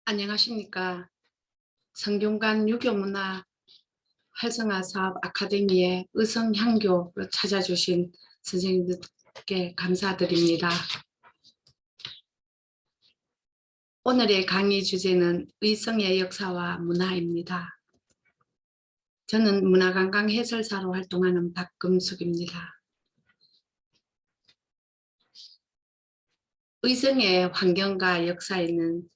안녕하십니까. 성균관 유교문화 활성화 사업 아카데미의 의성향교로 찾아주신 선생님들께 감사드립니다. 오늘의 강의 주제는 의성의 역사와 문화입니다. 저는 문화관광 해설사로 활동하는 박금숙입니다. 의성의 환경과 역사에는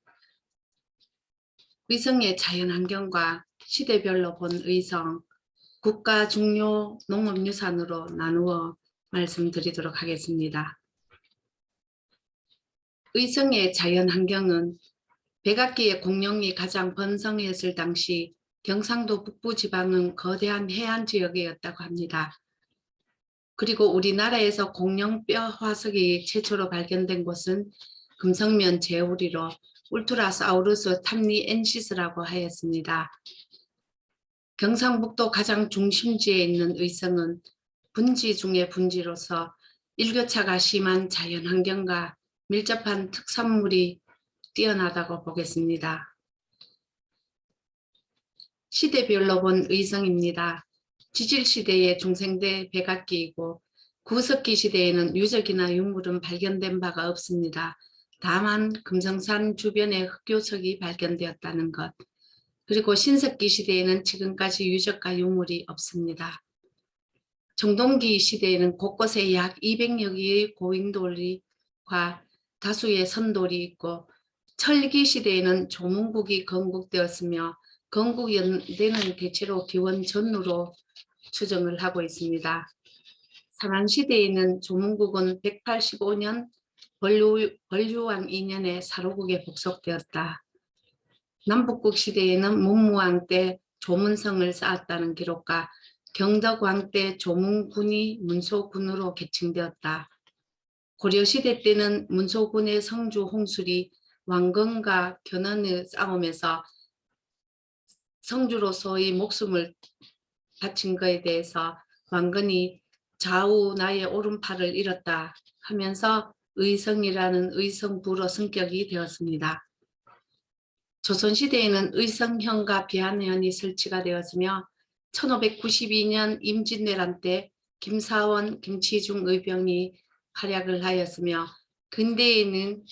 의성의 자연환경과 시대별로 본 의성, 국가 중요 농업유산으로 나누어 말씀드리도록 하겠습니다. 의성의 자연환경은 백악기의 공룡이 가장 번성했을 당시 경상도 북부지방은 거대한 해안지역이었다고 합니다. 그리고 우리나라에서 공룡뼈 화석이 최초로 발견된 곳은 금성면 제우리로 울트라사우루스 탐니엔시스라고 하였습니다. 경상북도 가장 중심지에 있는 의성은 분지 중의 분지로서 일교차가 심한 자연환경과 밀접한 특산물이 뛰어나다고 보겠습니다. 시대별로 본 의성입니다. 지질시대의 중생대 백악기이고 구석기 시대에는 유적이나 유물은 발견된 바가 없습니다. 다만 금성산 주변에 흑교석이 발견되었다는 것, 그리고 신석기 시대에는 지금까지 유적과 유물이 없습니다. 정동기 시대에는 곳곳에 약 200여 개의 고인돌과 다수의 선돌이 있고, 철기 시대에는 조문국이 건국되었으며 건국연대는 대체로 기원 전후로 추정을 하고 있습니다. 삼한시대에는 조문국은 185년 벌유왕 2년에 사로국에 복속되었다. 남북국 시대에는 문무왕 때 조문성을 쌓았다는 기록과 경덕왕 때 조문군이 문소군으로 개칭되었다. 고려시대 때는 문소군의 성주 홍술이 왕건과 견훤의 싸움에서 성주로서의 목숨을 바친 것에 대해서 왕건이 좌우 나의 오른팔을 잃었다 하면서 의성이라는 의성부로 성격이 되었습니다. 조선시대에는 의성현과 비안현이 설치가 되었으며 1592년 임진왜란 때 김사원, 김치중 의병이 활약을 하였으며 근대에는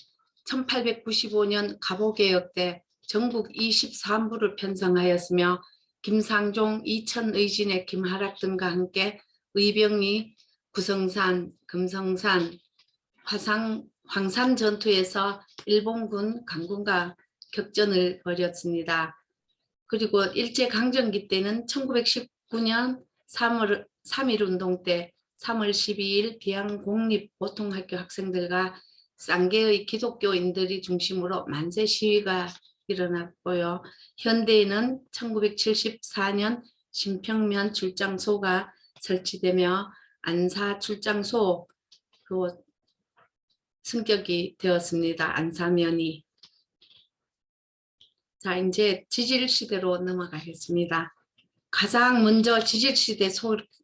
1895년 갑오개혁 때 전국 23부를 편성하였으며 김상종, 이천의진의 김하락 등과 함께 의병이 구성산, 금성산, 황산 전투에서 일본군 강군과 격전을 벌였습니다. 그리고 일제강점기 때는 1919년 3.1운동 때 3월 12일 비양공립보통학교 학생들과 쌍계의 기독교인들이 중심으로 만세 시위가 일어났고요. 현대에는 1974년 신평면 출장소가 설치되며 안사 출장소 승격이 되었습니다. 안사면이. 자, 이제 지질시대로 넘어가겠습니다. 가장 먼저 지질시대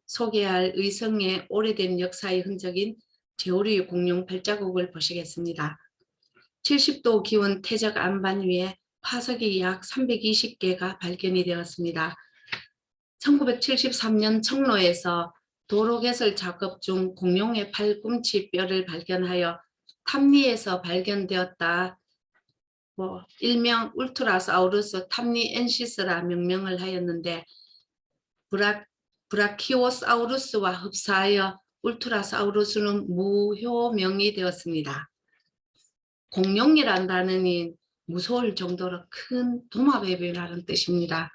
소개할 의성의 오래된 역사의 흔적인 제오리 공룡 발자국을 보시겠습니다. 70도 기온 태적 안반 위에 화석이 약 320개가 발견이 되었습니다. 1973년 청로에서 도로 개설 작업 중 공룡의 팔꿈치 뼈를 발견하여 탐리에서 발견되었다. 일명 울트라사우루스 탐니엔시스라 명명을 하였는데 브라키오사우루스와 흡사하여 울트라사우루스는 무효명이 되었습니다. 공룡이란 단어는 무서울 정도로 큰 도마뱀이라는 뜻입니다.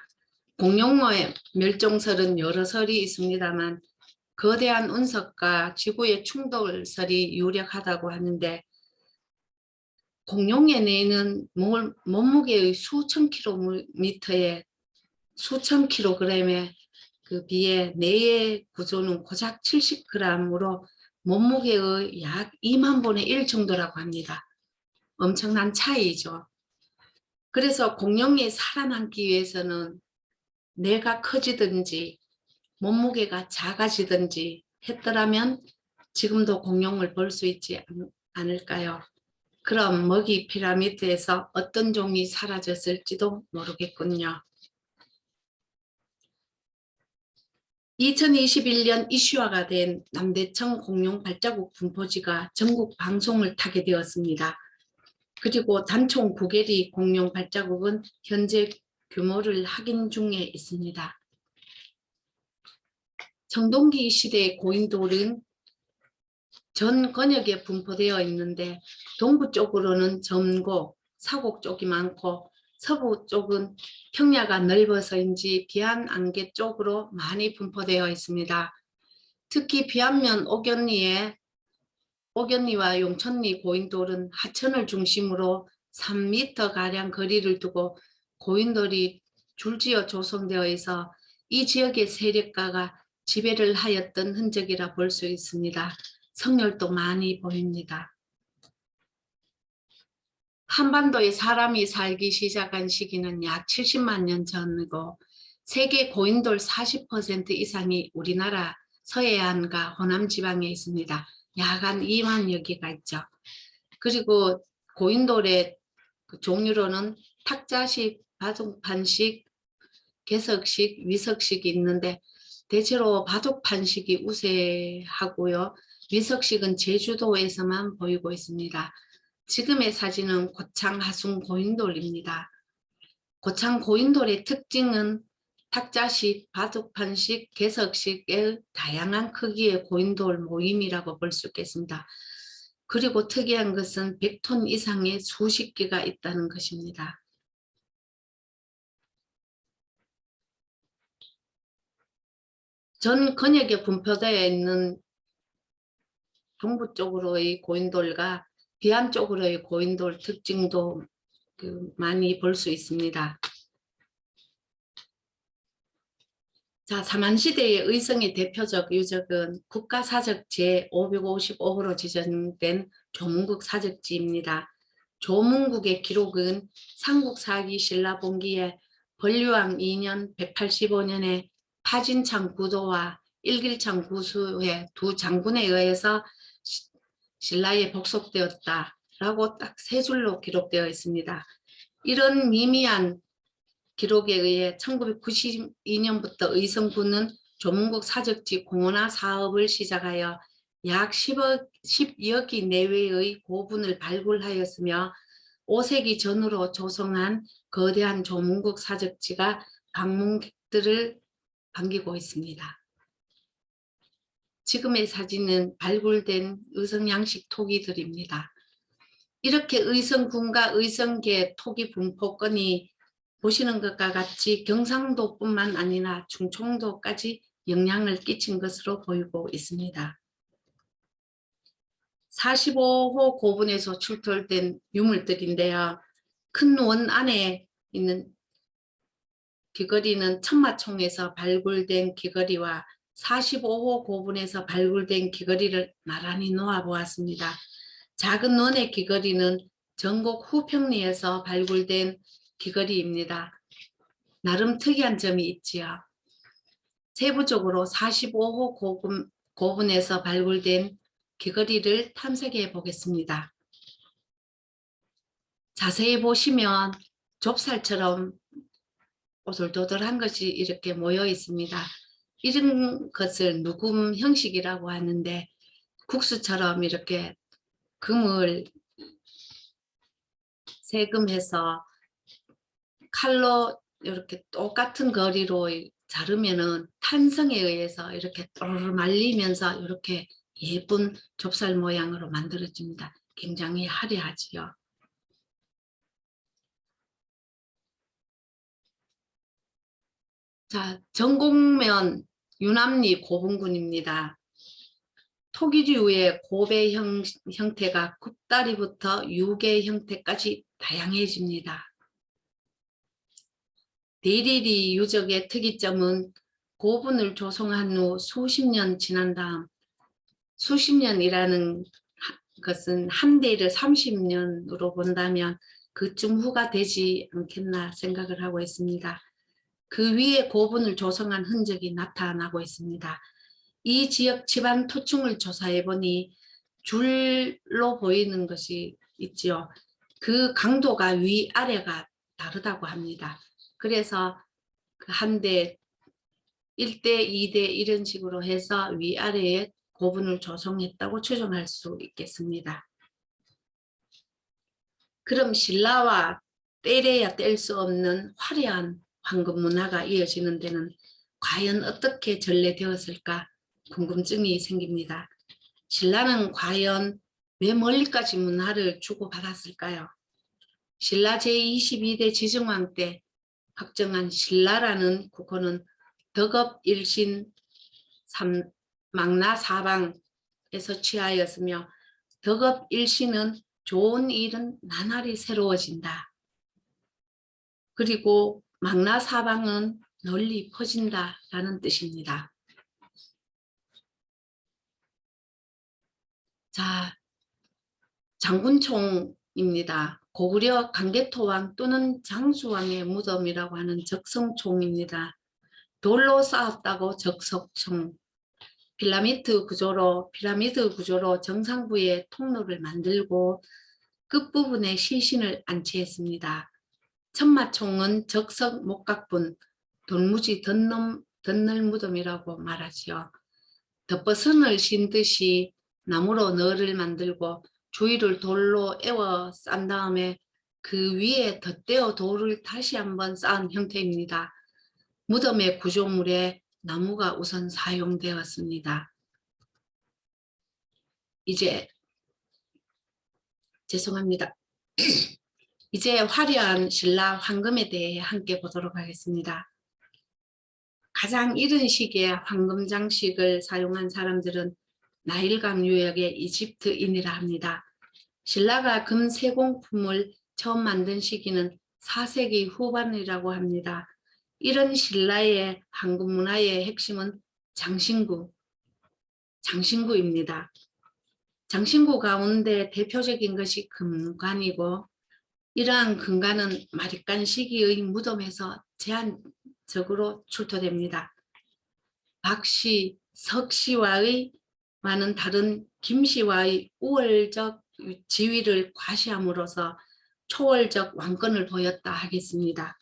공룡어의 멸종설은 여러 설이 있습니다만 거대한 운석과 지구의 충돌설이 유력하다고 하는데, 공룡의 뇌는 몸무게의 수천 킬로미터에 수천 킬로그램에 비해 뇌의 구조는 고작 70g으로 몸무게의 약 2만 분의 1 정도라고 합니다. 엄청난 차이죠. 그래서 공룡이 살아남기 위해서는 뇌가 커지든지 몸무게가 작아지든지 했더라면 지금도 공룡을 볼 수 있지 않을까요? 그럼 먹이 피라미드에서 어떤 종이 사라졌을지도 모르겠군요. 2021년 이슈화가 된 남대청 공룡 발자국 분포지가 전국 방송을 타게 되었습니다. 그리고 단총 9개리 공룡 발자국은 현재 규모를 확인 중에 있습니다. 청동기 시대의 고인돌은 전 권역에 분포되어 있는데 동부 쪽으로는 점고, 사곡 쪽이 많고 서부 쪽은 평야가 넓어서인지 비안안개 쪽으로 많이 분포되어 있습니다. 특히 비안면 옥연리와 용천리 고인돌은 하천을 중심으로 3m가량 거리를 두고 고인돌이 줄지어 조성되어 있어 이 지역의 세력가가 지배를 하였던 흔적이라 볼 수 있습니다. 성열도 많이 보입니다. 한반도에 사람이 살기 시작한 시기는 약 70만 년 전이고 세계 고인돌 40% 이상이 우리나라 서해안과 호남 지방에 있습니다. 약 한 2만여 개가 있죠. 그리고 고인돌의 종류로는 탁자식, 바둑판식, 개석식, 위석식이 있는데 대체로 바둑판식이 우세하고요. 위석식은 제주도에서만 보이고 있습니다. 지금의 사진은 고창 하순 고인돌입니다. 고창 고인돌의 특징은 탁자식, 바둑판식, 개석식의 다양한 크기의 고인돌 모임이라고 볼 수 있겠습니다. 그리고 특이한 것은 100톤 이상의 수십 개가 있다는 것입니다. 전 권역에 분포되어 있는 동부 쪽으로의 고인돌과 비안 쪽으로의 고인돌 특징도 많이 볼 수 있습니다. 자, 삼한시대의 의성의 대표적 유적은 국가사적 제555호로 지정된 조문국 사적지입니다. 조문국의 기록은 삼국사기 신라본기에 벌유왕 2년 185년에 파진창 구도와 일길창 구수의 두 장군에 의해서 신라에 복속되었다라고 딱 세 줄로 기록되어 있습니다. 이런 미미한 기록에 의해 1992년부터 의성군은 조문국 사적지 공원화 사업을 시작하여 약 10여기 내외의 고분을 발굴하였으며 5세기 전으로 조성한 거대한 조문국 사적지가 방문객들을 반기고 있습니다. 지금의 사진은 발굴된 의성 양식 토기들입니다. 이렇게 의성군과 의성계 토기 분포권이 보시는 것과 같이 경상도뿐만 아니라 충청도까지 영향을 끼친 것으로 보이고 있습니다. 45호 고분에서 출토된 유물들인데요. 큰 원 안에 있는 귀걸이는 천마총에서 발굴된 귀걸이와 45호 고분에서 발굴된 귀걸이를 나란히 놓아보았습니다. 작은 원의 귀걸이는 전곡 후평리에서 발굴된 귀걸이입니다. 나름 특이한 점이 있지요. 세부적으로 45호 고분에서 발굴된 귀걸이를 탐색해 보겠습니다. 자세히 보시면 좁쌀처럼 오돌도돌한 것이 이렇게 모여 있습니다. 이런 것을 누금 형식이라고 하는데 국수처럼 이렇게 금을 세금해서 칼로 이렇게 똑같은 거리로 자르면은 탄성에 의해서 이렇게 또르르 말리면서 이렇게 예쁜 좁쌀 모양으로 만들어집니다. 굉장히 화려하지요. 자, 전곡면 유남리 고분군입니다. 토기류의 고배 형태가 굽다리부터 유계 형태까지 다양해집니다. 대리리 유적의 특이점은 고분을 조성한 후 수십 년 지난 다음 수십 년이라는 것은 한 대를 30년으로 본다면 그쯤 후가 되지 않겠나 생각을 하고 있습니다. 그 위에 고분을 조성한 흔적이 나타나고 있습니다. 이 지역 집안 토층을 조사해 보니 줄로 보이는 것이 있지요. 그 강도가 위아래가 다르다고 합니다. 그래서 그 한 대 1대, 2대 이런 식으로 해서 위아래에 고분을 조성했다고 추정할 수 있겠습니다. 그럼 신라와 떼래야 뗄 수 없는 화려한 황금 문화가 이어지는 데는 과연 어떻게 전래되었을까 궁금증이 생깁니다. 신라는 과연 왜 멀리까지 문화를 주고받았을까요? 신라 제22대 지정왕 때 확정한 신라라는 국호는 덕업일신 망나사방에서 취하였으며 덕업일신은 좋은 일은 나날이 새로워진다. 그리고 망나사방은 널리 퍼진다라는 뜻입니다. 자, 장군총입니다. 고구려 강개토왕 또는 장수왕의 무덤이라고 하는 적성총입니다. 돌로 쌓았다고 적석총. 피라미드 구조로 정상부에 통로를 만들고 끝부분에 시신을 안치했습니다. 천마총은 적석 목각분, 돌무지 덧널 무덤이라고 말하지요. 덮버선을 신 듯이 나무로 너를 만들고 주위를 돌로 에워 싼 다음에 그 위에 덧대어 돌을 다시 한번 쌓은 형태입니다. 무덤의 구조물에 나무가 우선 사용되었습니다. 이제 죄송합니다. 이제 화려한 신라 황금에 대해 함께 보도록 하겠습니다. 가장 이른 시기에 황금 장식을 사용한 사람들은 나일강 유역의 이집트인이라 합니다. 신라가 금 세공품을 처음 만든 시기는 4세기 후반이라고 합니다. 이런 신라의 황금 문화의 핵심은 장신구입니다. 장신구 가운데 대표적인 것이 금관이고 이러한 금관은 마립간 시기의 무덤에서 제한적으로 출토됩니다. 박씨, 석씨와는 다른 김씨와의 우월적 지위를 과시함으로써 초월적 왕권을 보였다 하겠습니다.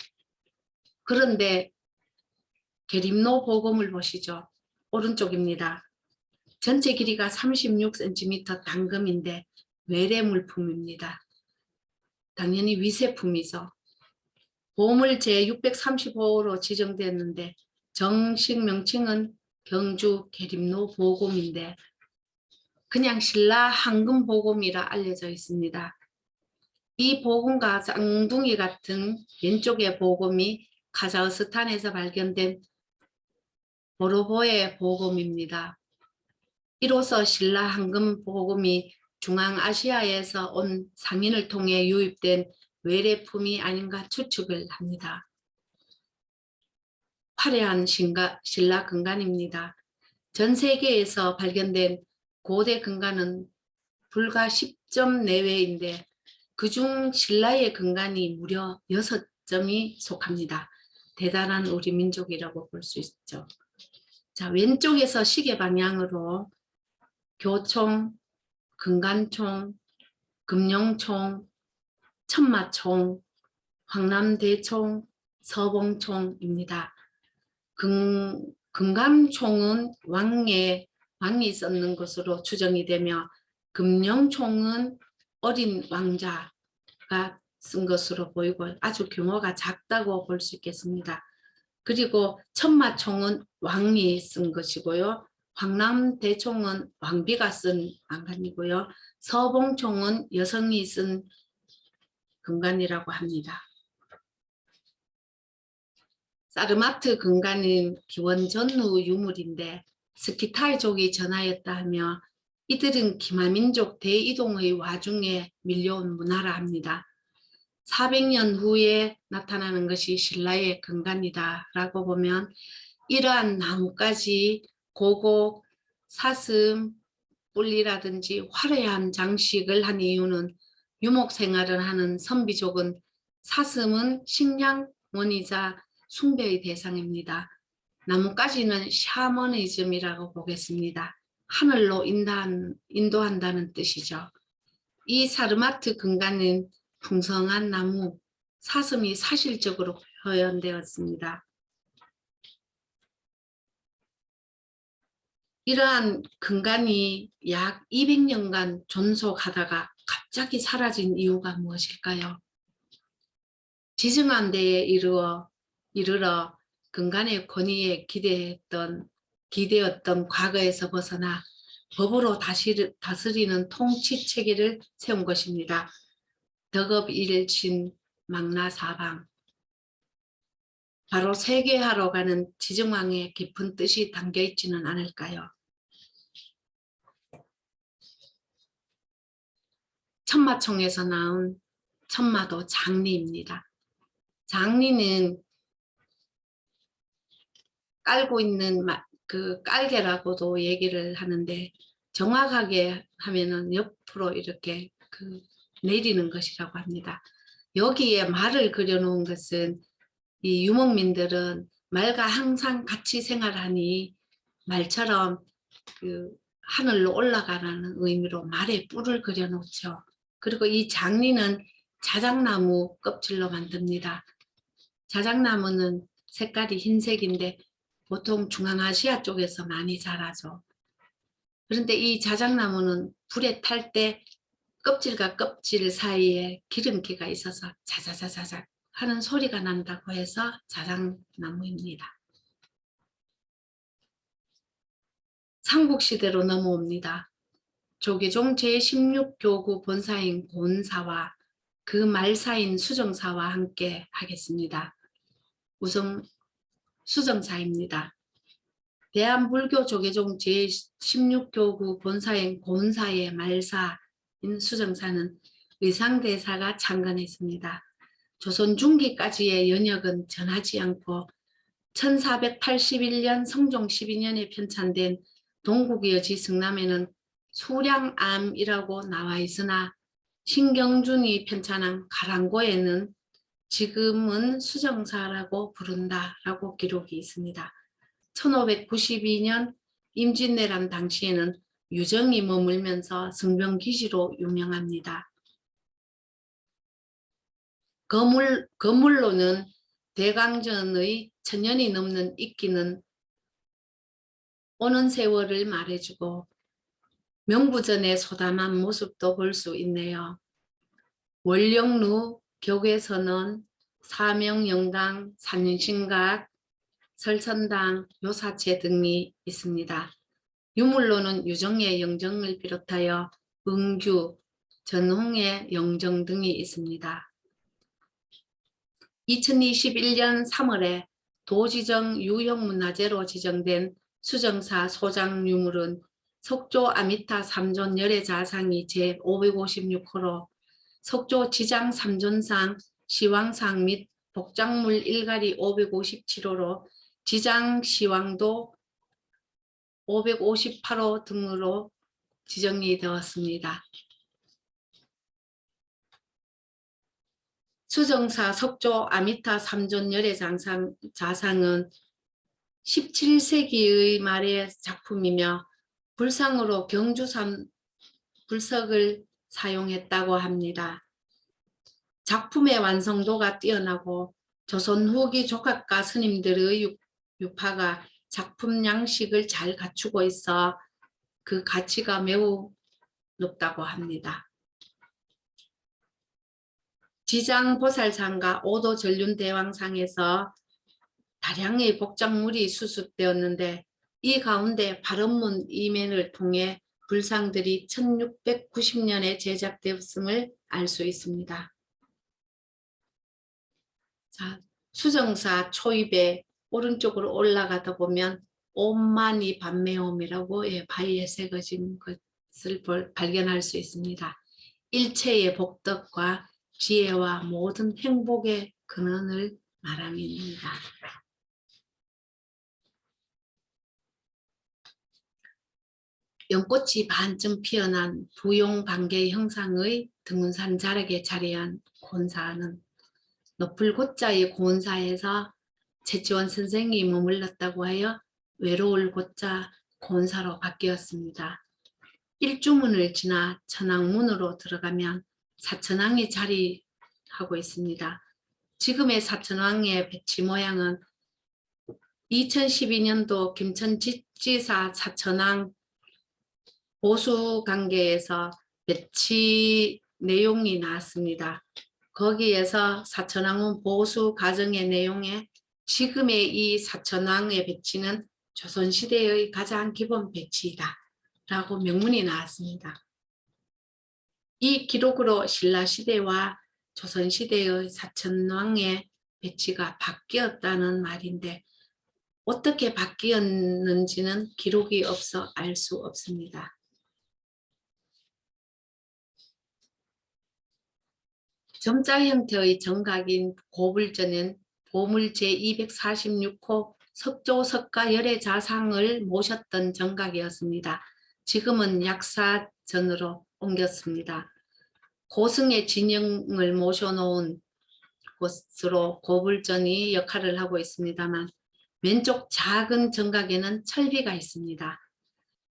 그런데 계림노 보검을 보시죠. 오른쪽입니다. 전체 길이가 36cm 단금인데 외래 물품입니다. 당연히 위세품이죠. 보물 제635호로 지정됐는데 정식 명칭은 경주 계림노 보검인데 그냥 신라 황금 보검이라 알려져 있습니다. 이 보검과 쌍둥이 같은 왼쪽의 보검이 카자흐스탄에서 발견된 보로보의 보검입니다. 이로써 신라 황금 보검이 중앙아시아에서 온 상인을 통해 유입된 외래품이 아닌가 추측을 합니다. 화려한 신라 금관입니다. 전 세계에서 발견된 고대 금관은 불과 10점 내외인데 그중 신라의 금관이 무려 6점이 속합니다. 대단한 우리 민족이라고 볼 수 있죠. 자, 왼쪽에서 시계 방향으로 교총, 금관총, 금룡총, 천마총, 황남대총, 서봉총입니다. 금관총은 왕이 썼는 것으로 추정이 되며 금룡총은 어린 왕자가 쓴 것으로 보이고 아주 규모가 작다고 볼 수 있겠습니다. 그리고 천마총은 왕이 쓴 것이고요. 황남대총은 왕비가 쓴 왕관이고요. 서봉총은 여성이 쓴 금관이라고 합니다. 사르마트 금관은 기원 전후 유물인데 스키타이족이 전하였다 하며 이들은 기마민족 대이동의 와중에 밀려온 문화라 합니다. 400년 후에 나타나는 것이 신라의 금관이다 라고 보면 이러한 나뭇가지, 고곡, 사슴, 뿔리라든지 화려한 장식을 한 이유는 유목생활을 하는 선비족은 사슴은 식량원이자 숭배의 대상입니다. 나뭇가지는 샤머니즘이라고 보겠습니다. 하늘로 인도한다는 뜻이죠. 이 사르마트 근간은 풍성한 나무, 사슴이 사실적으로 표현되었습니다. 이러한 근간이 약 200년간 존속하다가 갑자기 사라진 이유가 무엇일까요? 지정한 데에 이르러 근간의 권위에 기대었던 과거에서 벗어나 법으로 다스리는 통치 체계를 세운 것입니다. 덕업일신 망나사방. 바로 세계화로 가는 지정왕의 깊은 뜻이 담겨 있지는 않을까요? 천마총에서 나온 천마도 장리입니다. 장리는 깔고 있는 그 깔개라고도 얘기를 하는데, 정확하게 하면은 옆으로 이렇게 내리는 것이라고 합니다. 여기에 말을 그려놓은 것은 이 유목민들은 말과 항상 같이 생활하니 말처럼 하늘로 올라가라는 의미로 말에 뿔을 그려놓죠. 그리고 이 장리는 자작나무 껍질로 만듭니다. 자작나무는 색깔이 흰색인데 보통 중앙아시아 쪽에서 많이 자라죠. 그런데 이 자작나무는 불에 탈 때 껍질과 껍질 사이에 기름기가 있어서 자자자자작 하는 소리가 난다고 해서 자작나무입니다. 삼국시대로 넘어옵니다. 조계종 제16교구 본사인 고은사와 그 말사인 수정사와 함께 하겠습니다. 우선 수정사입니다. 대한불교 조계종 제16교구 본사인 고은사의 말사인 수정사는 의상대사가 창건했습니다. 조선 중기까지의 연역은 전하지 않고 1481년 성종 12년에 편찬된 동국여지 승남에는 수량암이라고 나와 있으나 신경준이 편찬한 가랑고에는 지금은 수정사라고 부른다라고 기록이 있습니다. 1592년 임진왜란 당시에는 유정이 머물면서 성병기지로 유명합니다. 거물로는 대강전의 천년이 넘는 있기는 오는 세월을 말해주고 명부전의 소담한 모습도 볼 수 있네요. 원령루, 격외선언, 사명영당, 산신각, 설천당, 요사체 등이 있습니다. 유물로는 유정의 영정을 비롯하여 은규, 전홍의 영정 등이 있습니다. 2021년 3월에 도지정 유형문화재로 지정된 수정사 소장 유물은 석조 아미타 삼존 열애자상이 제556호로 석조 지장 삼존상, 시왕상 및 복장물 일가리 557호로 지장 시왕도 558호 등으로 지정이 되었습니다. 수정사 석조 아미타 삼존 열애자상은 17세기의 말의 작품이며 불상으로 경주산 불석을 사용했다고 합니다. 작품의 완성도가 뛰어나고 조선 후기 조각가 스님들의 유파가 작품 양식을 잘 갖추고 있어 그 가치가 매우 높다고 합니다. 지장보살상과 오도전륜대왕상에서 다량의 복장물이 수습되었는데 이 가운데 발원문 이면을 통해 불상들이 1690년에 제작되었음을 알 수 있습니다. 자, 수정사 초입에 오른쪽으로 올라가다 보면 오만이 반매옴이라고 바위에 새겨진 것을 발견할 수 있습니다. 일체의 복덕과 지혜와 모든 행복의 근원을 말함입니다. 연꽃이 반쯤 피어난 부용반개 형상의 등운산 자락에 자리한 곤사는 높을 고자의 곤사에서 최치원 선생이 머물렀다고 하여 외로울 고자 곤사로 바뀌었습니다. 일주문을 지나 천왕문으로 들어가면 사천왕이 자리하고 있습니다. 지금의 사천왕의 배치 모양은 2012년도 김천지사 사천왕 보수관계에서 배치 내용이 나왔습니다. 거기에서 사천왕은 보수 과정의 내용에 지금의 이 사천왕의 배치는 조선시대의 가장 기본 배치이다 라고 명문이 나왔습니다. 이 기록으로 신라시대와 조선시대의 사천왕의 배치가 바뀌었다는 말인데 어떻게 바뀌었는지는 기록이 없어 알 수 없습니다. 점자 형태의 정각인 고불전은 보물 제246호 석조석가 열애 자상을 모셨던 정각이었습니다. 지금은 약사전으로 옮겼습니다. 고승의 진영을 모셔놓은 곳으로 고불전이 역할을 하고 있습니다만 왼쪽 작은 정각에는 철비가 있습니다.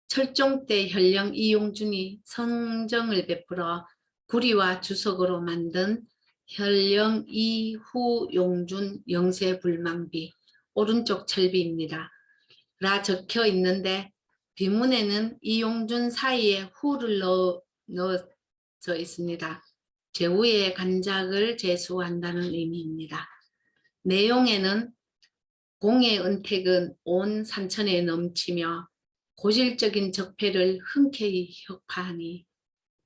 철종 때 현령 이용준이 성정을 베풀어 구리와 주석으로 만든 현령 이후용준 영세불망비 오른쪽 철비입니다. 라 적혀 있는데 비문에는 이용준 사이에 후를 넣어져 있습니다. 제후의 간작을 제수한다는 의미입니다. 내용에는 공의 은택은 온 산천에 넘치며 고질적인 적폐를 흔쾌히 혁파하니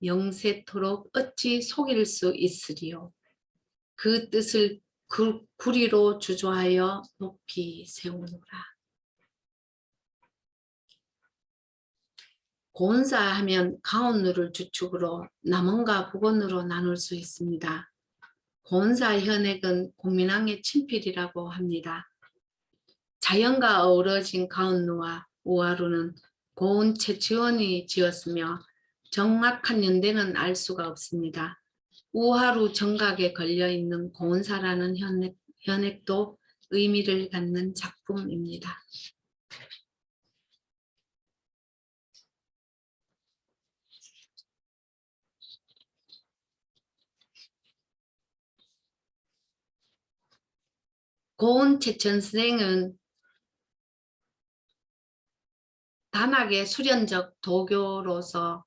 영세토록 어찌 속일 수 있으리요. 그 뜻을 구리로 주조하여 높이 세우노라. 고운사 하면 가온누를 주축으로 남원과 북원으로 나눌 수 있습니다. 고운사 현액은 공민왕의 친필이라고 합니다. 자연과 어우러진 가온누와 우하루는 고운 최치원이 지었으며 정확한 연대는 알 수가 없습니다. 우하루 정각에 걸려있는 고운사라는 현액도 의미를 갖는 작품입니다. 고운 최천생은 단학의 수련적 도교로서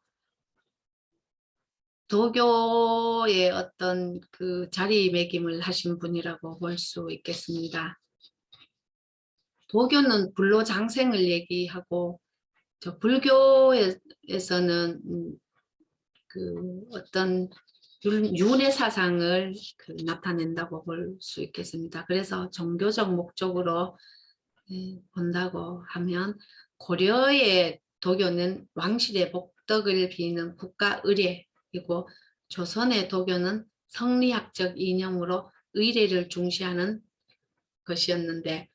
도교의 어떤 그 자리매김을 하신 분이라고 볼 수 있겠습니다. 도교는 불로장생을 얘기하고 저 불교에서는 그 어떤 윤회 사상을 나타낸다고 볼 수 있겠습니다. 그래서 종교적 목적으로 본다고 하면 고려의 도교는 왕실의 복덕을 비는 국가 의례이고 조선의 도교는 성리학적 이념으로 의례를 중시하는 것이었는데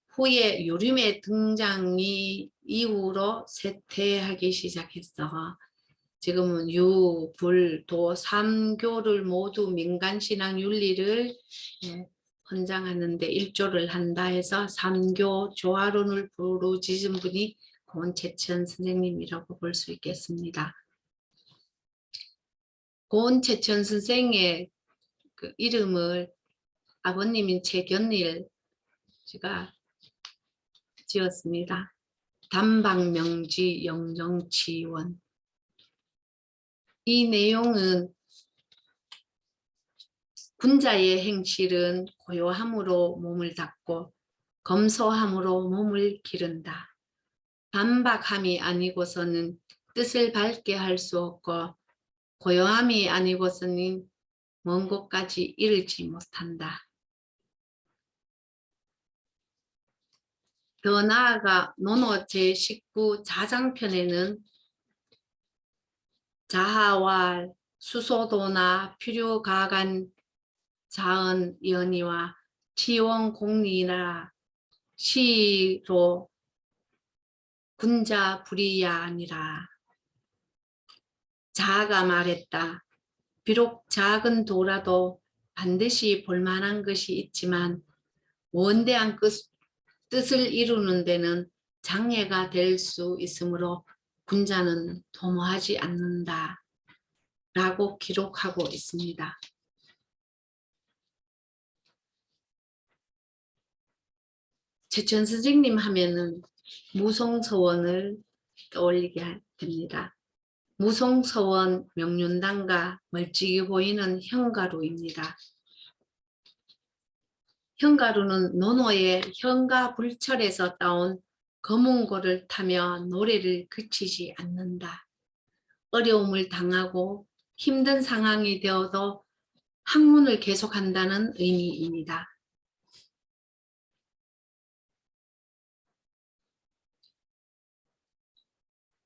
후에 유림의 등장이 이후로 쇠퇴하기 시작했어. 지금은 유, 불, 도, 삼교를 모두 민간신앙 윤리를 헌장하는데 일조를 한다 해서 삼교 조화론을 부르짖은 분이 고운채천 선생님이라고 볼 수 있겠습니다. 고운채천 선생의 그 이름을 아버님인 최견일 씨가 지었습니다. 담박명지 영정치원. 이 내용은 군자의 행실은 고요함으로 몸을 닦고 검소함으로 몸을 기른다. 반박함이 아니고서는 뜻을 밝게 할 수 없고 고요함이 아니고서는 먼 곳까지 이르지 못한다. 더 나아가 논어 제19 자장편에는 자하와 수소도나 필요가간 자언 연이와 치원공리나 시로 군자 불이야 아니라 자아가 말했다. 비록 작은 도라도 반드시 볼만한 것이 있지만 원대한 뜻을 이루는 데는 장애가 될 수 있으므로 군자는 도모하지 않는다 라고 기록하고 있습니다. 최천 선생님 하면은 무송서원을 떠올리게 됩니다. 무송서원 명륜당과 멀찍이 보이는 현가루입니다. 현가루는 논어의 현가 불철에서 따온 검은고를 타며 노래를 그치지 않는다. 어려움을 당하고 힘든 상황이 되어도 학문을 계속한다는 의미입니다.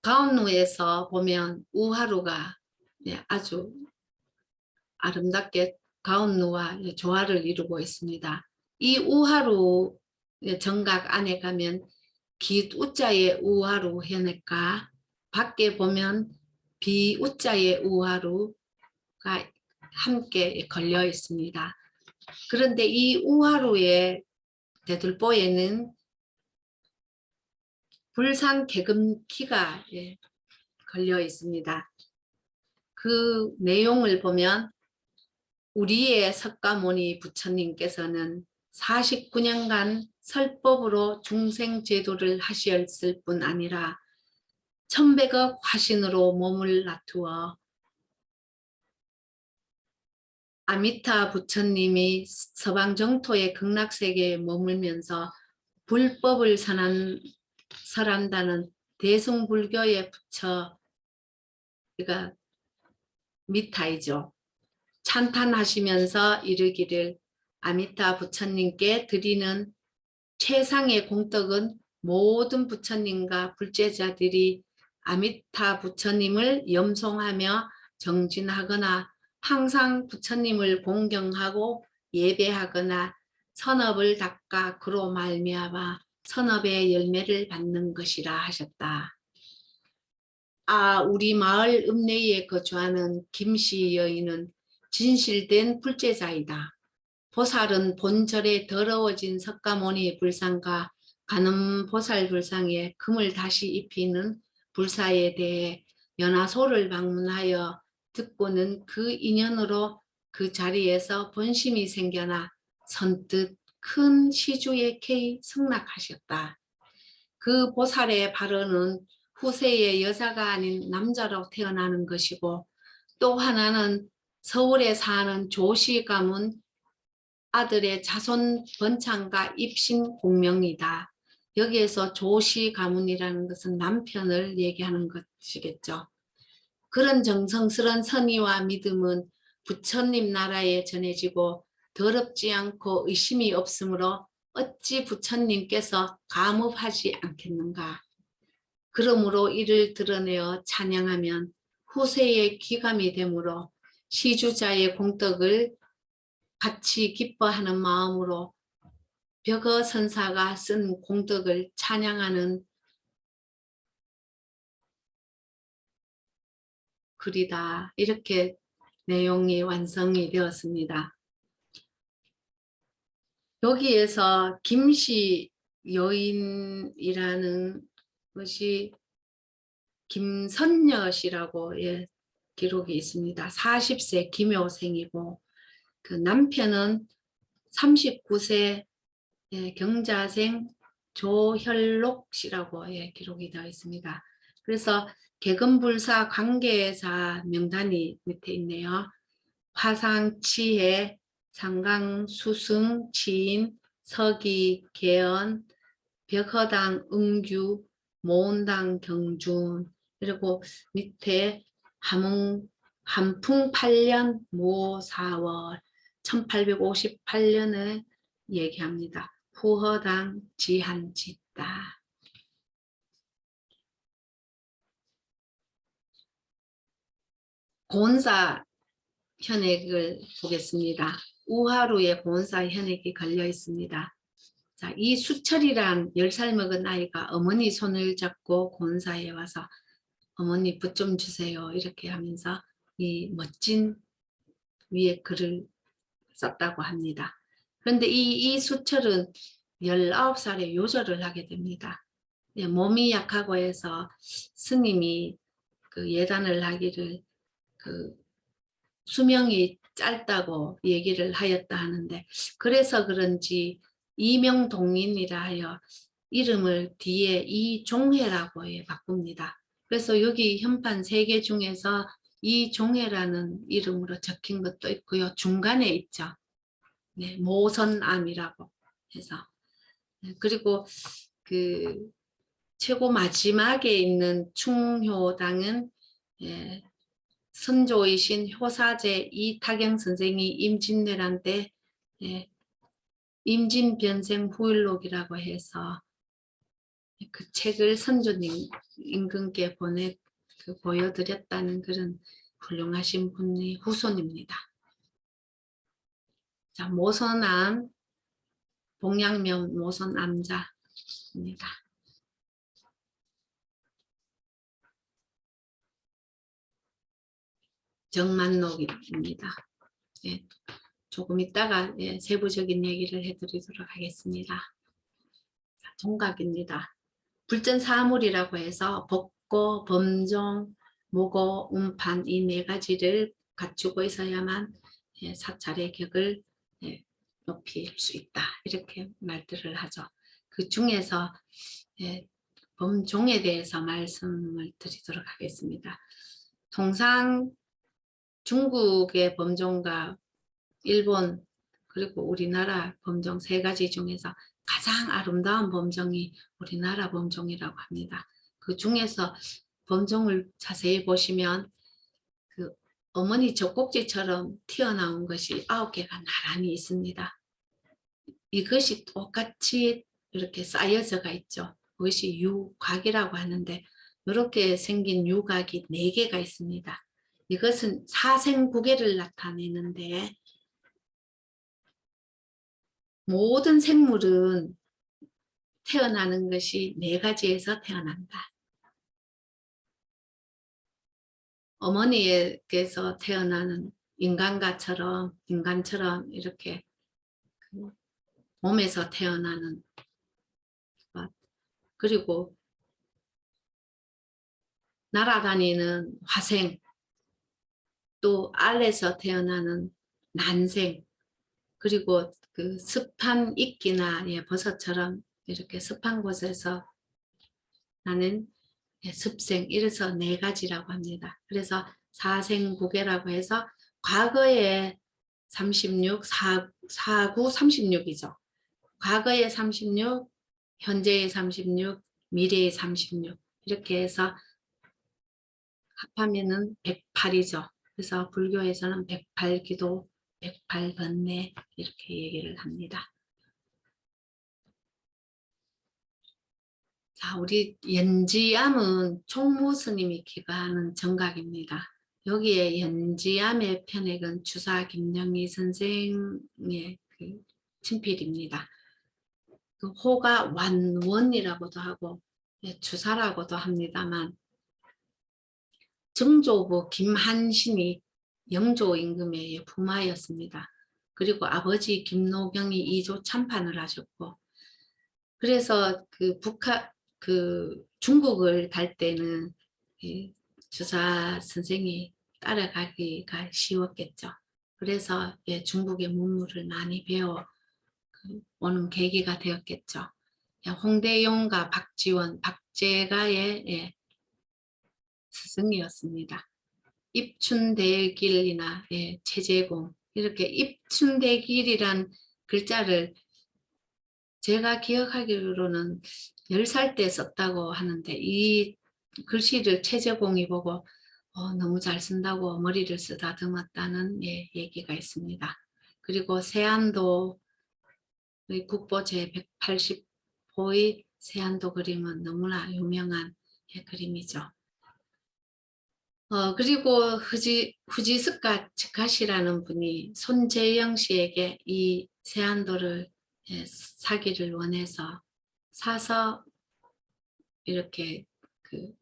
가온루에서 보면 우하루가 아주 아름답게 가온루와 조화를 이루고 있습니다. 이 우하루 정각 안에 가면 기우자의 우하루 현액과 밖에 보면 비우자의 우하루가 함께 걸려 있습니다. 그런데 이 우하루의 대들보에는 불상 개금키가 걸려 있습니다. 그 내용을 보면 우리의 석가모니 부처님께서는 49년간 설법으로 중생제도를 하셨을 뿐 아니라 1100억 화신으로 몸을 나투어 아미타 부처님이 서방 정토의 극락세계에 머물면서 불법을 설한다는 대승불교의 부처가 미타이죠. 찬탄하시면서 이르기를 아미타 부처님께 드리는 최상의 공덕은 모든 부처님과 불제자들이 아미타 부처님을 염송하며 정진하거나 항상 부처님을 공경하고 예배하거나 선업을 닦아 그로 말미암아 선업의 열매를 받는 것이라 하셨다. 우리 마을 읍내에 거주하는 김씨 여인은 진실된 불제자이다. 보살은 본절에 더러워진 석가모니 불상과 가늠 보살 불상에 금을 다시 입히는 불사에 대해 연화소를 방문하여 듣고는 그 인연으로 그 자리에서 본심이 생겨나 선뜻 큰 시주에 캐이 승낙하셨다. 그 보살의 발언은 후세의 여자가 아닌 남자로 태어나는 것이고 또 하나는 서울에 사는 조씨 가문 아들의 자손 번창과 입신 공명이다. 여기에서 조씨 가문이라는 것은 남편을 얘기하는 것이겠죠. 그런 정성스런 선의와 믿음은 부처님 나라에 전해지고 더럽지 않고 의심이 없으므로 어찌 부처님께서 감업하지 않겠는가. 그러므로 이를 드러내어 찬양하면 후세의 귀감이 되므로 시주자의 공덕을 같이 기뻐하는 마음으로 벽어 선사가 쓴 공덕을 찬양하는 글이다. 이렇게 내용이 완성이 되었습니다. 여기에서 김씨 여인이라는 것이 김선녀씨라고 기록이 있습니다. 40세 김효생이고 그 남편은 39세 경자생 조혈록씨라고 기록이 되어 있습니다. 그래서 개금불사 관계사 명단이 밑에 있네요. 화상, 치해, 상강, 수승, 치인, 서기, 계언, 벽허당, 응규, 모운당, 경준, 그리고 밑에 한풍 8년 모 4월 1858년에 얘기합니다. 후허당 지한짓다. 고운사 현액을 보겠습니다. 우하루에 고운사 현액이 걸려 있습니다. 자, 이 수철이란 10살 먹은 아이가 어머니 손을 잡고 고운사에 와서 어머니 붓 좀 주세요 이렇게 하면서 이 멋진 위에 글을 썼다고 합니다. 그런데 이 수철은 19살에 요절을 하게 됩니다. 몸이 약하고 해서 스님이 그 예단을 하기를 그 수명이 짧다고 얘기를 하였다 하는데, 그래서 그런지 이명동인이라 하여 이름을 뒤에 이종회라고 바꿉니다. 그래서 여기 현판 3개 중에서 이종회라는 이름으로 적힌 것도 있고요. 중간에 있죠. 네, 모선암이라고 해서. 그리고 그 최고 마지막에 있는 충효당은 선조이신 효사제 이탁영 선생이 임진왜란 때 임진변생 후일록이라고 해서 그 책을 선조님 임금께 보여드렸다는 그런 훌륭하신 분의 후손입니다. 자, 모선암, 동양면 모선암자입니다. 정만록입니다. 예, 조금 이따가 세부적인 얘기를 해드리도록 하겠습니다. 자, 종각입니다. 불전사물이라고 해서 법고, 범종, 모고, 운판 이 4가지를 갖추고 있어야만 사찰의 격을 높일 수 있다. 이렇게 말들을 하죠. 그 중에서 범종에 대해서 말씀을 드리도록 하겠습니다. 통상 중국의 범종과 일본 그리고 우리나라 범종 3가지 중에서 가장 아름다운 범종이 우리나라 범종이라고 합니다. 그 중에서 범종을 자세히 보시면 그 어머니 젖꼭지처럼 튀어나온 것이 9개가 나란히 있습니다. 이것이 똑같이 이렇게 쌓여져가 있죠. 그것이 유곽이라고 하는데 이렇게 생긴 유곽이 4개가 있습니다. 이것은 사생구계를 나타내는데 모든 생물은 태어나는 것이 4가지에서 태어난다. 어머니에게서 태어나는 인간처럼 이렇게 몸에서 태어나는 것, 그리고 날아다니는 화생, 또 알에서 태어나는 난생, 그리고 그 습한 이끼나 버섯처럼 이렇게 습한 곳에서 나는 습생, 이래서 4가지라고 합니다. 그래서 사생구계라고 해서 과거에 36, 49, 36이죠. 과거에 36, 현재의 36, 미래의 36 이렇게 해서 합하면은 108이죠. 그래서 불교에서는 108기도, 108번뇌 이렇게 얘기를 합니다. 자, 우리 연지암은 총무 스님이 기가하는 정각입니다. 여기에 연지암의 편액은 주사 김영희 선생의 그 친필입니다. 그 호가 완원이라고도 하고 주사라고도 합니다만 정조부 김한신이 영조 임금의 부마였습니다. 그리고 아버지 김노경이 2조 참판을 하셨고, 그래서 그 중국을 갈 때는 주사 선생이 따라가기가 쉬웠겠죠. 그래서 중국의 문물을 많이 배워 오는 계기가 되었겠죠. 홍대용과 박지원, 박제가의 스승이었습니다. 입춘대길이나 최재공, 이렇게 입춘대길이란 글자를 제가 기억하기로는 10살 때 썼다고 하는데 이 글씨를 최재공이 보고 너무 잘 쓴다고 머리를 쓰다듬었다는 얘기가 있습니다. 그리고 세안도 국보 제180호의 세안도 그림은 너무나 유명한 그림이죠. 그리고 후지스카 츠카시라는 분이 손재영 씨에게 이 세안도를 사기를 원해서 사서 이렇게 그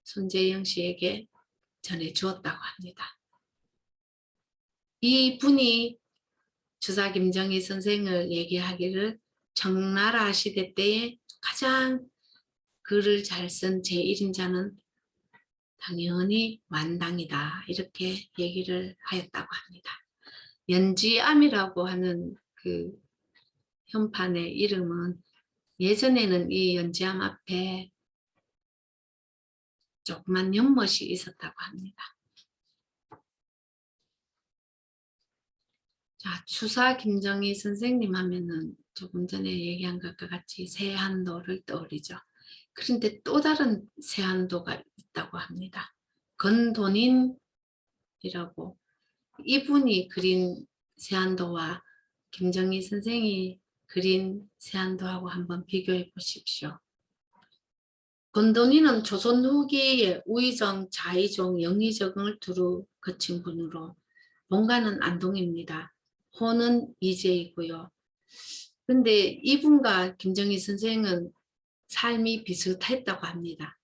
손재영 씨에게 전해 주었다고 합니다. 이 분이 주사 김정희 선생을 얘기하기를 청나라 시대 때에 가장 글을 잘 쓴 제1인자는 당연히 완당이다. 이렇게 얘기를 하였다고 합니다. 연지암이라고 하는 그 현판의 이름은 예전에는 이 연지암 앞에 조그만 연못이 있었다고 합니다. 자, 추사 김정희 선생님 하면은 조금 전에 얘기한 것과 같이 세한도를 떠올리죠. 그런데 또 다른 세한도가 있다고 합니다. 건돈인이라고, 이분이 그린 세한도와 김정희 선생이 그린 세한도하고 한번 비교해 보십시오. 건돈이는 조선 후기에 우의정, 자의종, 영의정을 두루 거친 분으로 본가는 안동입니다. 호는 이재이고요. 근데 이분과 김정희 선생은 삶이 비슷했다고 합니다.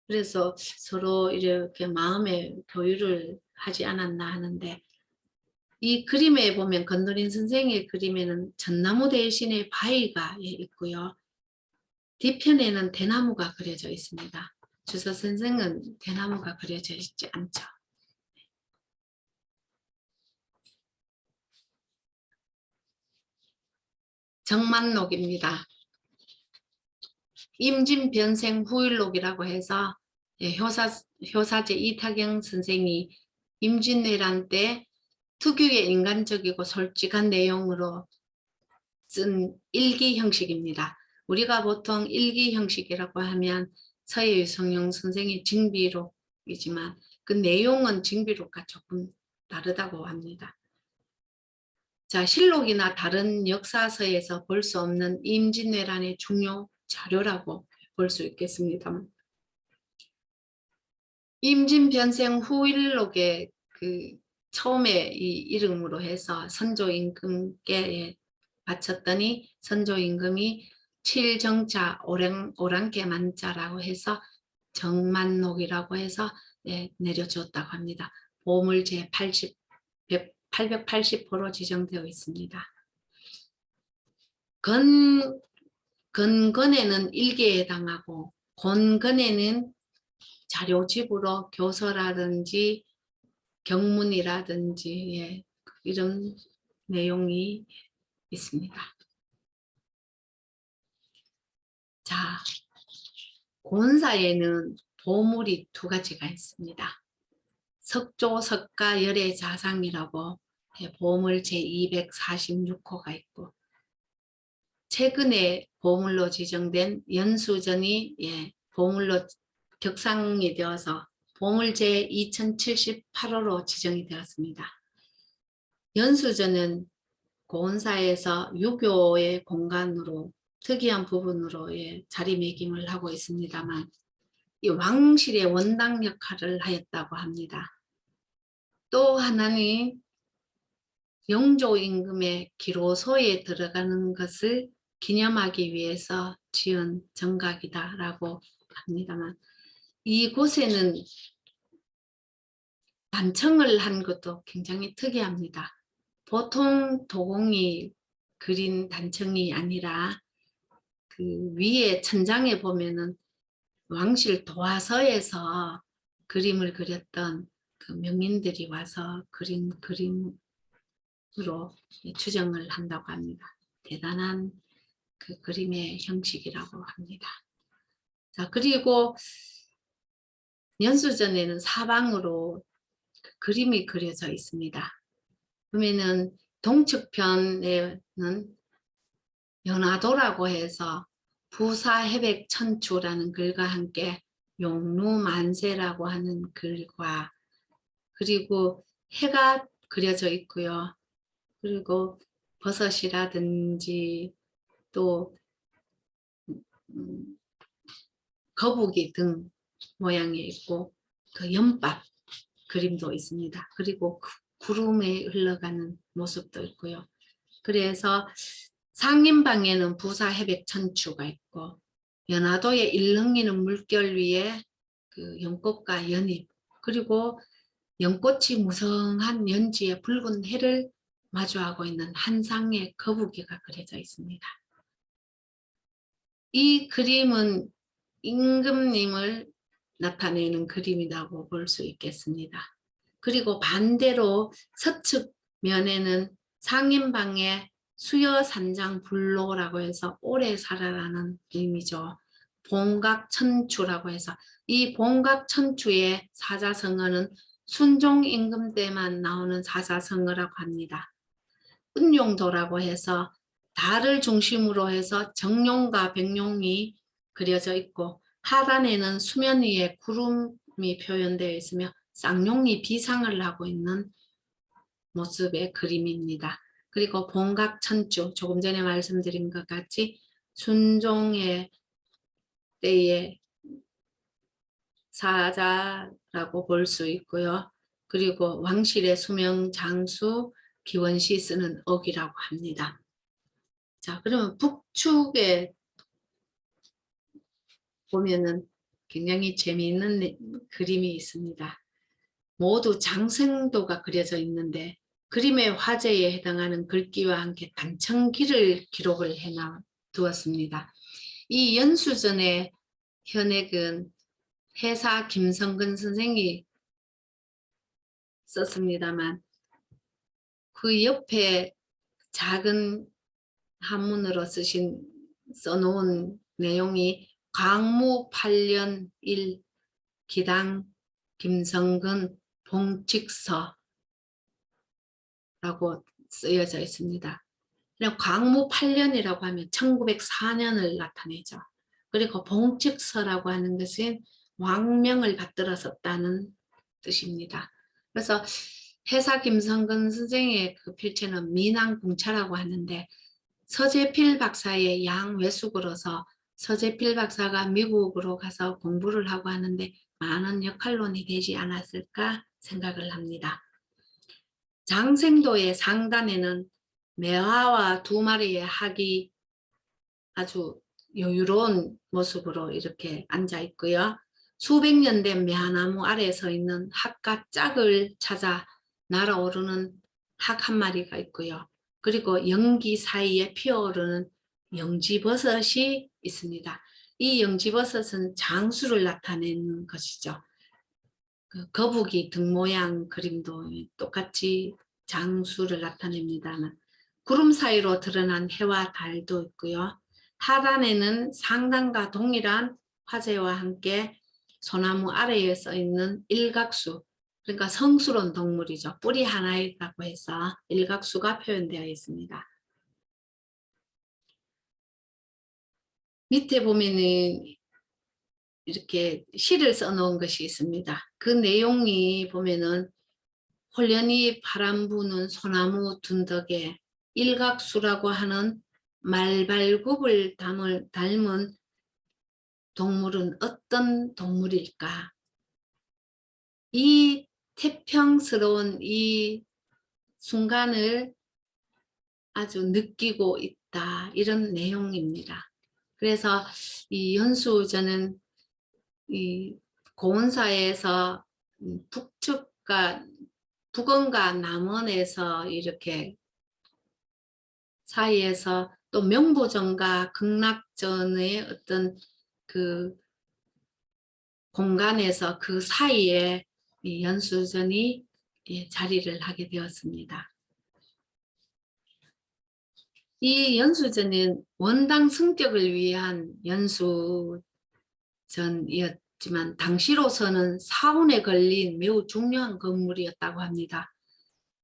그래서 서로 이렇게 마음의 교류를 하지 않았나 하는데, 이 그림에 보면 건도린 선생의 그림에는 전나무 대신에 바위가 있고요. 뒤편에는 대나무가 그려져 있습니다. 주서 선생은 대나무가 그려져 있지 않죠. 정만록입니다. 임진변생 후일록이라고 해서 효사제 이탁영 선생이 임진왜란 때 특유의 인간적이고 솔직한 내용으로 쓴 일기 형식입니다. 우리가 보통 일기 형식이라고 하면 서예유성룡 선생의 징비록이지만 그 내용은 징비록과 조금 다르다고 합니다. 자, 실록이나 다른 역사서에서 볼 수 없는 임진왜란의 중요 자료라고 볼 수 있겠습니다. 임진변생 후일록에 그 처음에 이 이름으로 해서 선조임금께 바쳤더니 선조임금이 칠정자 오랑캐 만자라고 해서 정만록이라고 해서 내려줬다고 합니다. 보물 제80 880호로 지정되어 있습니다. 건건에는 일기에 해당하고 곤건에는 자료집으로 교서라든지 경문이라든지 이런 내용이 있습니다. 자, 곤사에는 보물이 두 가지가 있습니다. 석조, 석가, 열의 자상이라고 보물 제246호가 있고, 최근에 보물로 지정된 연수전이 보물로 격상이 되어서 보물 제2078호로 지정이 되었습니다. 연수전은 고은사에서 유교의 공간으로 특이한 부분으로 자리매김을 하고 있습니다만, 이 왕실의 원당 역할을 하였다고 합니다. 또 하나는 영조 임금의 기로소에 들어가는 것을 기념하기 위해서 지은 정각이다라고 합니다만, 이곳에는 단청을 한 것도 굉장히 특이합니다. 보통 도공이 그린 단청이 아니라 그 위에 천장에 보면은 왕실 도화서에서 그림을 그렸던 그 명인들이 와서 그린 그림으로 추정을 한다고 합니다. 대단한 그 그림의 형식이라고 합니다. 자, 그리고 연수전에는 사방으로 그 그림이 그려져 있습니다. 그러면은 동측편에는 연화도라고 해서 부사해백천추라는 글과 함께 용루만세라고 하는 글과, 그리고 해가 그려져 있고요. 그리고 버섯이라든지 또 거북이 등 모양이 있고, 그 연밥 그림도 있습니다. 그리고 구름에 흘러가는 모습도 있고요. 그래서 상인방에는 부사해백천추가 있고, 연화도에 일렁이는 물결 위에 그 연꽃과 연잎, 그리고 연꽃이 무성한 연지에 붉은 해를 마주하고 있는 한 쌍의 거북이가 그려져 있습니다. 이 그림은 임금님을 나타내는 그림이라고 볼 수 있겠습니다. 그리고 반대로 서측 면에는 상인방의 수여산장불로라고 해서 오래 살아라는 의미죠. 봉각천추라고 해서 이 봉각천추의 사자성어는 순종임금 때만 나오는 사자성어라고 합니다. 은용도라고 해서 달을 중심으로 해서 정룡과 백룡이 그려져 있고 하단에는 수면 위에 구름이 표현되어 있으며 쌍용이 비상을 하고 있는 모습의 그림입니다. 그리고 봉각천추, 조금 전에 말씀드린 것 같이 순종의 때의 사자라고 볼 수 있고요. 그리고 왕실의 수명 장수 기원시 쓰는 억이라고 합니다. 자, 그러면 북축에 보면은 굉장히 재미있는 그림이 있습니다. 모두 장생도가 그려져 있는데 그림의 화제에 해당하는 글귀와 함께 단청기를 기록을 해 두었습니다. 이 연수전의 현액은 해사 김성근 선생이 썼습니다만 그 옆에 작은 한문으로 써놓은 내용이 광무 8년 1 기당 김성근 봉칙서라고 쓰여져 있습니다. 광무 8년이라고 하면 1904년을 나타내죠. 그리고 봉칙서라고 하는 것은 왕명을 받들어 썼다는 뜻입니다. 그래서 해사 김성근 선생의 그 필체는 민항궁차라고 하는데 서재필 박사의 양외숙으로서 서재필 박사가 미국으로 가서 공부를 하고 하는데 많은 역할론이 되지 않았을까 생각을 합니다. 장생도의 상단에는 매화와 두 마리의 학이 아주 여유로운 모습으로 이렇게 앉아 있고요. 수백 년 된 매화나무 아래에 서 있는 학과 짝을 찾아 날아오르는 학 한 마리가 있고요. 그리고 연기 사이에 피어오르는 영지버섯이 있습니다. 이 영지버섯은 장수를 나타내는 것이죠. 그 거북이 등 모양 그림도 똑같이 장수를 나타냅니다만 구름 사이로 드러난 해와 달도 있고요. 하단에는 상단과 동일한 화재와 함께 소나무 아래에 써 있는 일각수, 그러니까 성스러운 동물이죠. 뿌리 하나이라고 해서 일각수가 표현되어 있습니다. 밑에 보면은 이렇게 시를 써놓은 것이 있습니다. 그 내용이 보면은 홀연히 바람 부는 소나무 둔덕에 일각수라고 하는 말발굽을 닮은 동물은 어떤 동물일까? 이 태평스러운 이 순간을 아주 느끼고 있다. 이런 내용입니다. 그래서 이 연수저는 이 고운사에서 북측과 북원과 남원에서 이렇게 사이에서 또 명보전과 극락전의 어떤 그 공간에서 그 사이에 이 연수전이 자리를 하게 되었습니다. 이 연수전은 원당 승격을 위한 연수전이었지만 당시로서는 사운에 걸린 매우 중요한 건물이었다고 합니다.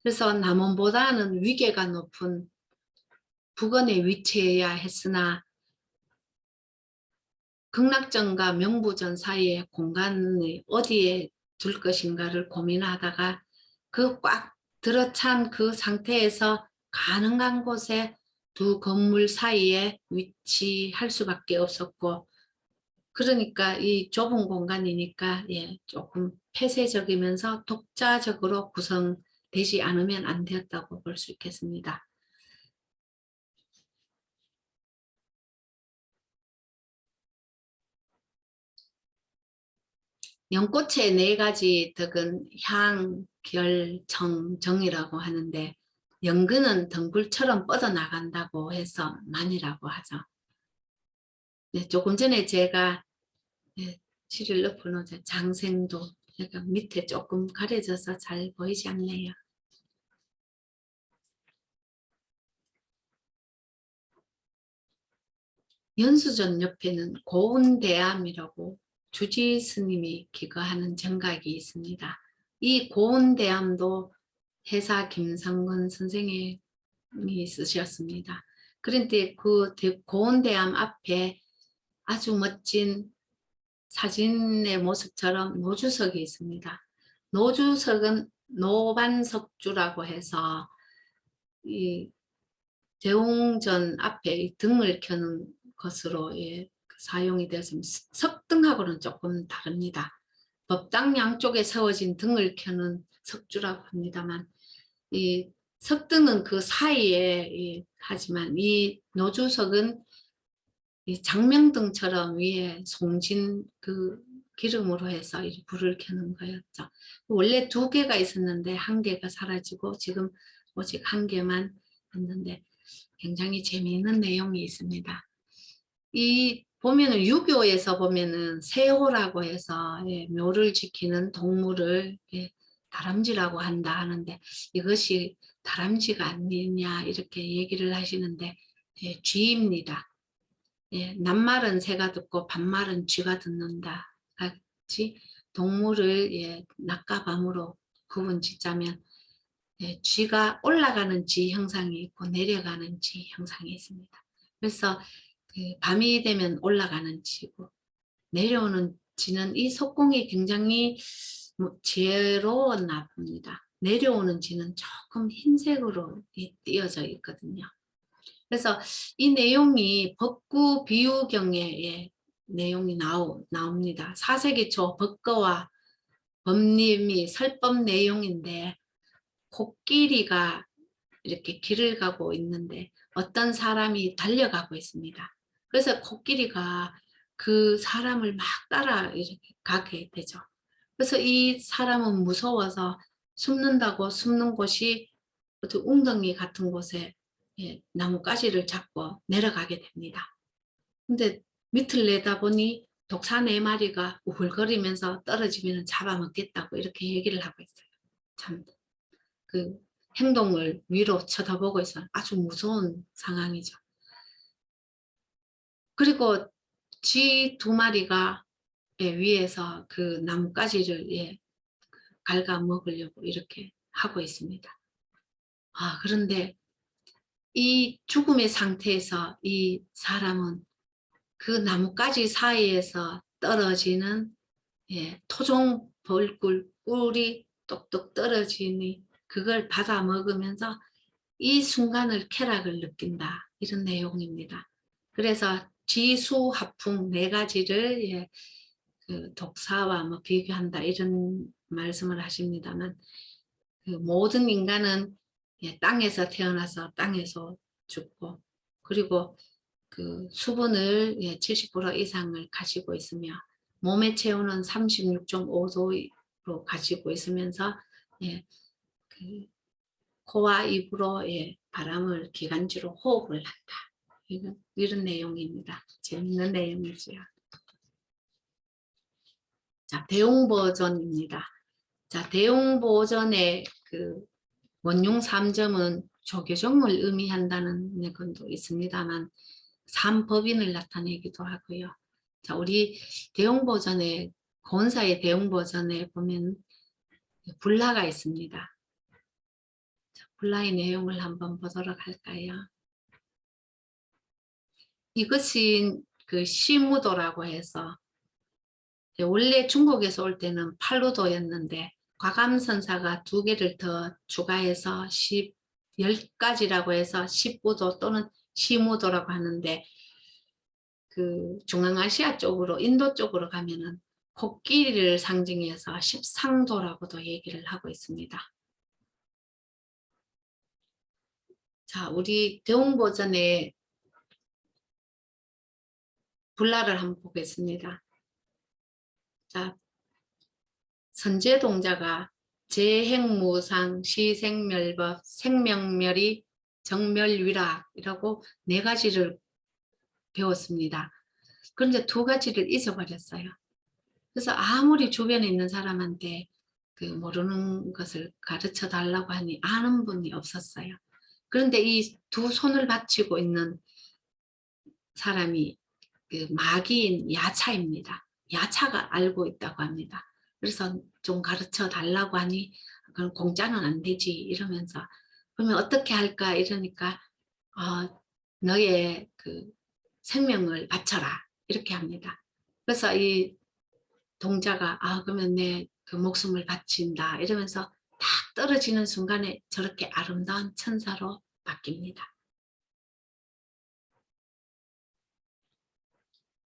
그래서 남원보다는 위계가 높은 북원에 위치해야 했으나 극락전과 명부전 사이의 공간을 어디에 둘 것인가를 고민하다가 그 꽉 들어찬 그 상태에서 가능한 곳에 두 건물 사이에 위치할 수밖에 없었고, 그러니까 이 좁은 공간이니까 조금 폐쇄적이면서 독자적으로 구성되지 않으면 안 되었다고 볼 수 있겠습니다. 연꽃의 4가지 덕은 향, 결, 정, 정이라고 하는데 연근은 덩굴처럼 뻗어나간다고 해서 만이라고 하죠. 네, 조금 전에 제가 예, 실을 엎어놓자. 장생도 약간 밑에 조금 가려져서 잘 보이지 않네요. 연수전 옆에는 고운대암이라고 주지 스님이 기거하는 정각이 있습니다. 이 고운대암도 해사 김상근 선생님이 쓰셨습니다. 그런데 그 고운대암 앞에 아주 멋진 사진의 모습처럼 노주석이 있습니다. 노주석은 노반석주라고 해서 이 대웅전 앞에 등을 켜는 것으로 사용이 되었습니다. 석등하고는 조금 다릅니다. 법당 양쪽에 세워진 등을 켜는 석주라고 합니다만 이 석등은 그 사이에 하지만 이 노주석은 이 장명등처럼 위에 송진 그 기름으로 해서 불을 켜는 거였죠. 원래 2개가 있었는데 1개가 사라지고 지금 오직 1개만 있는데 굉장히 재미있는 내용이 있습니다. 이 보면은 유교에서 보면은 세호라고 해서 묘를 지키는 동물을 다람쥐라고 한다 하는데 이것이 다람쥐가 아니냐 이렇게 얘기를 하시는데 쥐입니다. 낱말은 새가 듣고 반말은 쥐가 듣는다 같이 동물을 낮과 밤으로 구분 짓자면 쥐가 올라가는 쥐 형상이 있고 내려가는 쥐 형상이 있습니다. 그래서 밤이 되면 올라가는 쥐고 내려오는 쥐는 이 속공이 굉장히 지혜로웠나 봅니다. 내려오는 쥐는 조금 흰색으로 띄어져 있거든요. 그래서 이 내용이 법구 비유경의 내용이 나옵니다. 4세기 초 법거와 법림이 설법 내용인데 코끼리가 이렇게 길을 가고 있는데 어떤 사람이 달려가고 있습니다. 그래서 코끼리가 그 사람을 막 따라 이렇게 가게 되죠. 그래서 이 사람은 무서워서 숨는다고 숨는 곳이 어떤 웅덩이 같은 곳에 나뭇가지를 잡고 내려가게 됩니다. 근데 밑을 내다보니 독사 4마리가 우글거리면서 떨어지면 잡아먹겠다고 이렇게 얘기를 하고 있어요. 참 그 행동을 위로 쳐다보고 있어요. 아주 무서운 상황이죠. 그리고 쥐 2마리가 위에서 그 나뭇가지를 갉아 먹으려고 이렇게 하고 있습니다. 그런데 이 죽음의 상태에서 이 사람은 그 나뭇가지 사이에서 떨어지는 토종 벌꿀 꿀이 똑똑 떨어지니 그걸 받아 먹으면서 이 순간을 쾌락을 느낀다 이런 내용입니다. 그래서 지수하풍 4가지를 그 독사와 뭐 비교한다 이런 말씀을 하십니다만 그 모든 인간은 땅에서 태어나서 땅에서 죽고 그리고 그 수분을 70% 이상을 가지고 있으며 몸의 체온은 36.5도로 가지고 있으면서 그 코와 입으로 바람을 기관지로 호흡을 한다. 이런 내용입니다. 재밌는 내용이지요. 자, 대웅보전입니다. 자, 대웅보전의 그 원융 3점은 조계종을 의미한다는 것도 있습니다만 삼법인을 나타내기도 하고요. 자, 우리 대웅보전에 고은사의 대웅보전에 보면 불라가 있습니다. 자, 불라의 내용을 한번 보도록 할까요? 이것이 그 시무도라고 해서 원래 중국에서 올 때는 팔루도였는데 과감선사가 2개를 더 추가해서 10가지라고 해서 15도 또는 시무도라고 하는데 그 중앙아시아 쪽으로 인도 쪽으로 가면은 코끼리를 상징해서 십상도라고도 얘기를 하고 있습니다. 자, 우리 대웅보전의 불라를 한번 보겠습니다. 자, 선제동자가 재행무상, 시생멸법, 생명멸이, 정멸위락이라고 4가지를 배웠습니다. 그런데 2가지를 잊어버렸어요. 그래서 아무리 주변에 있는 사람한테 그 모르는 것을 가르쳐 달라고 하니 아는 분이 없었어요. 그런데 이 두 손을 받치고 있는 사람이 그 마귀인 야차입니다. 야차가 알고 있다고 합니다. 그래서 좀 가르쳐 달라고 하니 그건 공짜는 안 되지 이러면서 그러면 어떻게 할까 이러니까 너의 그 생명을 바쳐라 이렇게 합니다. 그래서 이 동자가 그러면 내 그 목숨을 바친다 이러면서 딱 떨어지는 순간에 저렇게 아름다운 천사로 바뀝니다.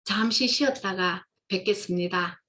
잠시 쉬었다가 뵙겠습니다.